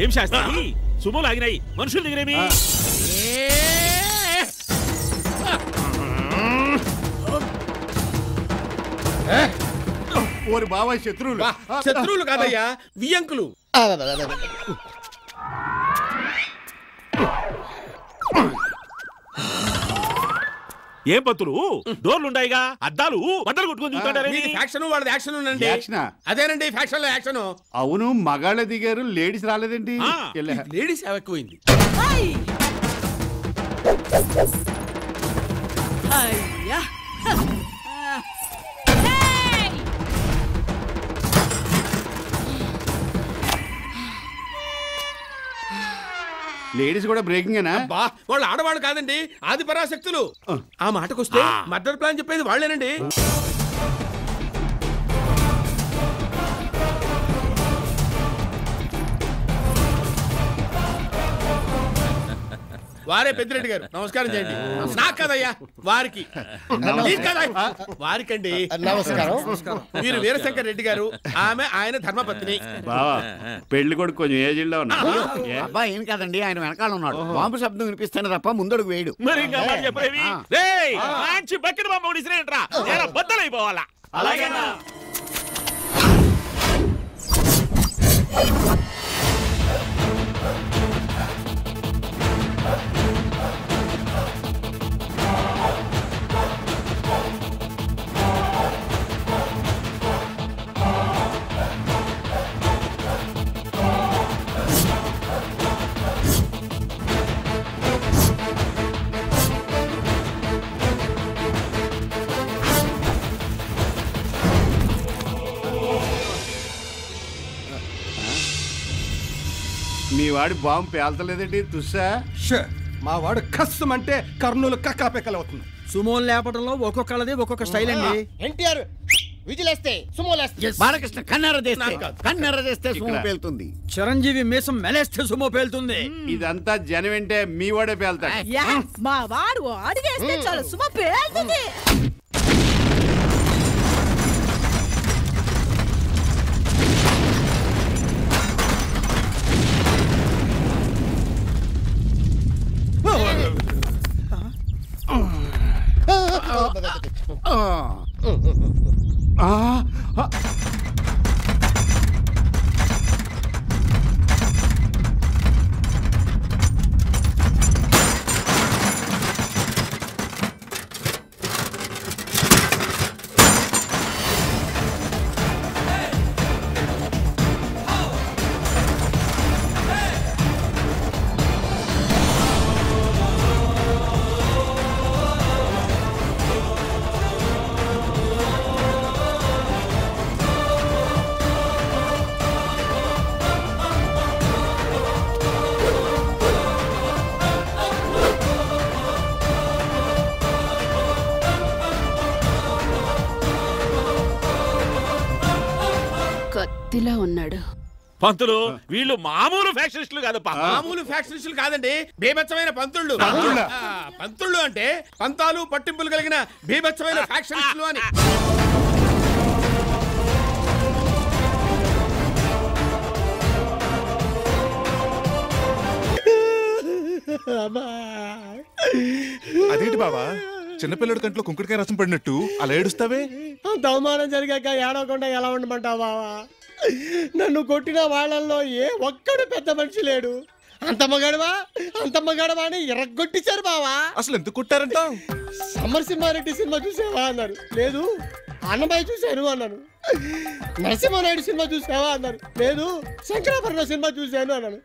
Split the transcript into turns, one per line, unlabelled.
ఏం శాస్త్రి సుమోలు ఆగినాయి, మనుషులు దిగిరేమి?
ఓరి బాబాయ్ శత్రువులు.
శత్రువులు కాదయ్యా, వియంకులు.
ఏం పంతులు డోర్లుండాయిగా, అద్దాలు బద్దలు కొట్టుకొని చూస్తాడారు.
ఫ్యాక్షన్ వాళ్ళది యాక్షన్ ఉందండి. అదేనండి ఫ్యాక్షన్ లో యాక్షన్.
అవును, మగాళ్ళ దిగారు, లేడీస్ రాలేదండి.
లేడీస్ ఎక్కువైంది.
లేడీస్ కూడా బ్రేకింగ్
వాళ్ళు ఆడవాళ్ళు కాదండి, ఆది పరాశక్తులు. ఆ మాటకొస్తే మర్డర్ ప్లాన్ చెప్పేది వాళ్ళేనండి. వారే పెద్దిరెడ్డి గారు, నమస్కారం చేయండి. నాకు కదయ్యా, వారికి. వారికండి
నమస్కారం.
మీరు వీరశంకర్ రెడ్డి గారు, ఆమె ఆయన ధర్మపత్ని.
బావా పెళ్లి కొడుకు కొంచెం ఏజ్లో ఉన్నా.
అబ్బాయి ఏం కాదండి, ఆయన వెనకాల ఉన్నాడు. బాంబు శబ్దం వినిపిస్తానే తప్ప ముందడుగు వేయడు.
మంచి బకెట్ బాంబు ఇసిరేంట్రా, బద్దలైపోవాలా? అలాగేనా?
మీ వాడి బాంబు పేల్తలేదండి తుస్సా.
మా వాడు కస్సం అంటే కర్నూలు కక్కాపెక్కలు అవుతుంది.
సుమోన్ లేపడంలో ఒక్కొక్కళ్ళది ఒక్కొక్క స్టైల్ అండి.
ఎన్టీఆర్ విజిలేస్తే సుమోలేస్తే, బాలకృష్ణ కన్నెర్ర చేస్తే సుమో పేలుతుంది.
చిరంజీవి మీసం మెలేస్తే సుమో పేలుతుంది.
ఇదంతా జనం అంటే మీ వాడే పేల్తాడు.
మా వాడు అడిగేస్తే చాలు సుమో పేలుతుంది.
కత్తిలా ఉన్నాడు.
పంతులు వీళ్ళు మామూలు ఫ్యాక్షనిస్టులు కాదప్ప.
మామూలు ఫ్యాక్షనిస్టులు కాదండి, బీభత్సమైన పంతుళ్ళు. పంతుళ్ళు అంటే పంతాలు పట్టింపులు కలిగిన బీభత్సమైన ఫ్యాక్షనిస్టులు అని.
అదేంటి బావా, చిన్నపిల్లడి కంట్లో కుంకుడికాయ రసం పడినట్టు అలా ఏడుస్తావే?
అంత అవమానం జరిగాక ఏడవకుండా ఎలా ఉండమంటావు బావా? నన్ను కొట్టిన వాళ్ళల్లో ఏ ఒక్కడు పెద్ద మనిషి లేడు. అంత మగాడవా అని ఎరగొట్టించారు బావా.
అసలు ఎందుకు కొట్టారంట?
సమరసింహారెడ్డి సినిమా చూసావా అన్నారు. లేదు. అన్నమయ్య చూశాను అన్నాను. నరసింహానాయుడు సినిమా చూసావా అన్నారు. లేదు. శంకరాభరణ సినిమా చూశాను అన్నాను.